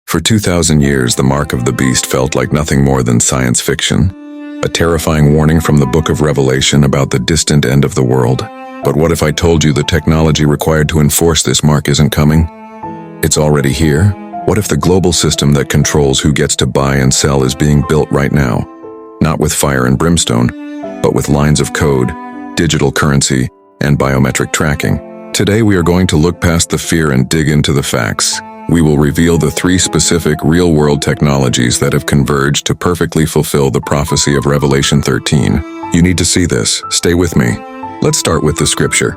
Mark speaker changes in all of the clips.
Speaker 1: For 2,000 years, the mark of the beast felt like nothing more than science fiction, a terrifying warning from the book of Revelation about the distant end of the world. But what if I told you the technology required to enforce this mark isn't coming? It's already here. What if the global system that controls who gets to buy and sell is being built right now? Not with fire and brimstone, but with lines of code, digital currency, and biometric tracking. Today we are going to look past the fear and dig into the facts. We will reveal the 3 specific real-world technologies that have converged to perfectly fulfill the prophecy of Revelation 13. You need to see this. Stay with me. Let's start with the scripture.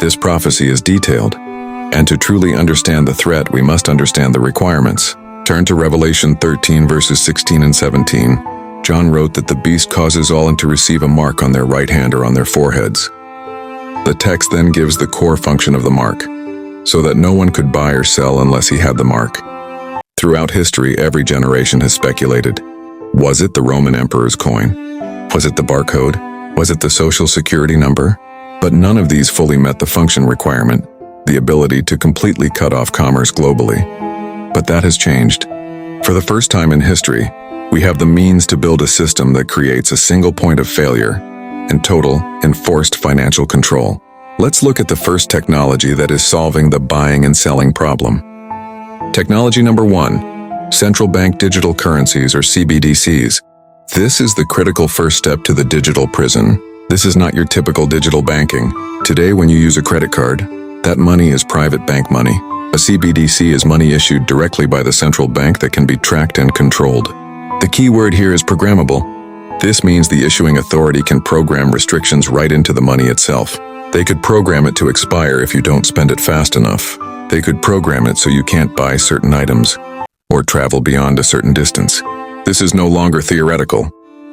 Speaker 1: This prophecy is detailed, and to truly understand the threat, we must understand the requirements. Turn to Revelation 13 verses 16 and 17. John wrote that the beast causes all to receive a mark on their right hand or on their foreheads. The text then gives the core function of the mark, so that no one could buy or sell unless he had the mark. Throughout history, every generation has speculated. Was it the Roman emperor's coin? Was it the barcode? Was it the social security number? But none of these fully met the function requirement, the ability to completely cut off commerce globally. But that has changed. For the first time in history, we have the means to build a system that creates a single point of failure and total, enforced financial control. Let's look at the first technology that is solving the buying and selling problem. Technology number 1, central bank digital currencies or CBDCs. This is the critical first step to the digital prison. This is not your typical digital banking. Today, when you use a credit card, that money is private bank money. A CBDC is money issued directly by the central bank that can be tracked and controlled. The key word here is programmable. This means the issuing authority can program restrictions right into the money itself. They could program it to expire if you don't spend it fast enough. They could program it so you can't buy certain items or travel beyond a certain distance. This is no longer theoretical.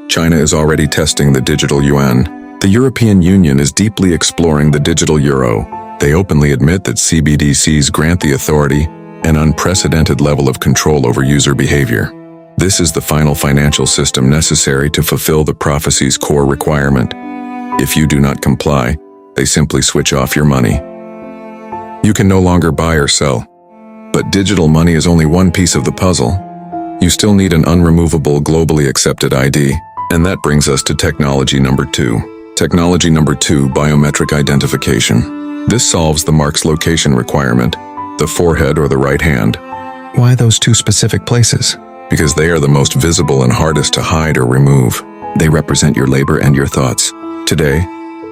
Speaker 1: China is already testing the digital yuan. The European Union is deeply exploring the digital euro. They openly admit that CBDCs grant the authority an unprecedented level of control over user behavior. This is the final financial system necessary to fulfill the prophecy's core requirement. If you do not comply, they simply switch off your money. You can no longer buy or sell. But digital money is only one piece of the puzzle. You still need an unremovable, globally accepted ID. And that brings us to technology number 2. Technology number 2, biometric identification. This solves the mark's location requirement, the forehead or the right hand.
Speaker 2: Why those 2 specific places?
Speaker 1: Because they are the most visible and hardest to hide or remove.
Speaker 2: They represent your labor and your thoughts.
Speaker 1: Today,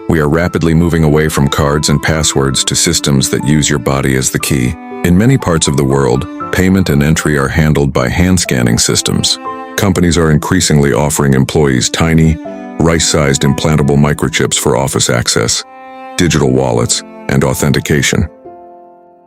Speaker 1: we are rapidly moving away from cards and passwords to systems that use your body as the key. In many parts of the world, payment and entry are handled by hand-scanning systems. Companies are increasingly offering employees tiny, rice-sized implantable microchips for office access, digital wallets, and authentication.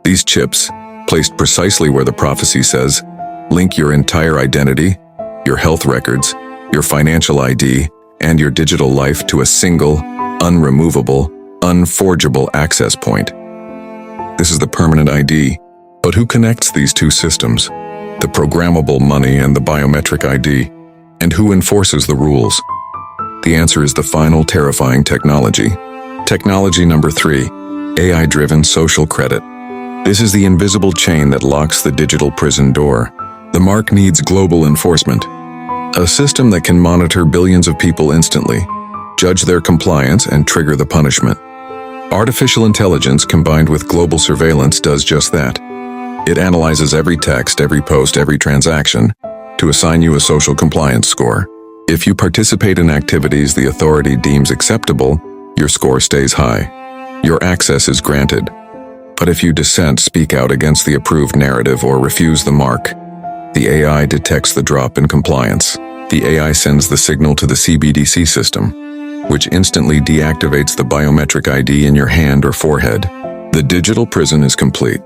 Speaker 1: These chips, placed precisely where the prophecy says, link your entire identity, your health records, your financial ID, and your digital life to a single, unremovable, unforgeable access point. This is the permanent ID. But who connects these 2 systems? The programmable money and the biometric ID. And who enforces the rules? The answer is the final terrifying technology. Technology number 3, AI-driven social credit. This is the invisible chain that locks the digital prison door. The mark needs global enforcement. A system that can monitor billions of people instantly, judge their compliance, and trigger the punishment. Artificial intelligence combined with global surveillance does just that. It analyzes every text, every post, every transaction to assign you a social compliance score. If you participate in activities the authority deems acceptable, your score stays high. Your access is granted. But if you dissent, speak out against the approved narrative, or refuse the mark, the AI detects the drop in compliance. The AI sends the signal to the CBDC system, which instantly deactivates the biometric ID in your hand or forehead. The digital prison is complete.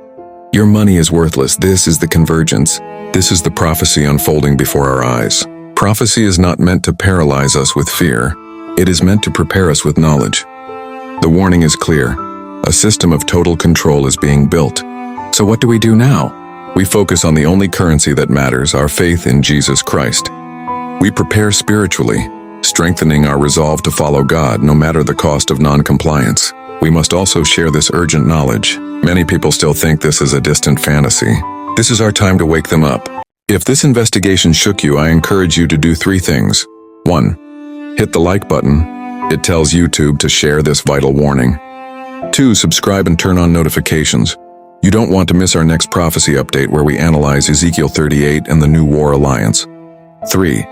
Speaker 1: Your money is worthless. This is the convergence. This is the prophecy unfolding before our eyes. Prophecy is not meant to paralyze us with fear. It is meant to prepare us with knowledge. The warning is clear. A system of total control is being built. So what do we do now? We focus on the only currency that matters, our faith in Jesus Christ. We prepare spiritually, strengthening our resolve to follow God no matter the cost of non-compliance. We must also share this urgent knowledge. Many people still think this is a distant fantasy. This is our time to wake them up. If this investigation shook you, I encourage you to do 3 things. 1. Hit the like button. It tells YouTube to share this vital warning. 2. Subscribe and turn on notifications. You don't want to miss our next prophecy update where we analyze Ezekiel 38 and the New War Alliance. 3.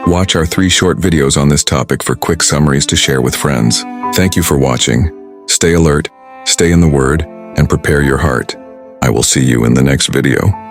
Speaker 1: Watch our 3 short videos on this topic for quick summaries to share with friends. Thank you for watching. Stay alert, stay in the Word, and prepare your heart. I will see you in the next video.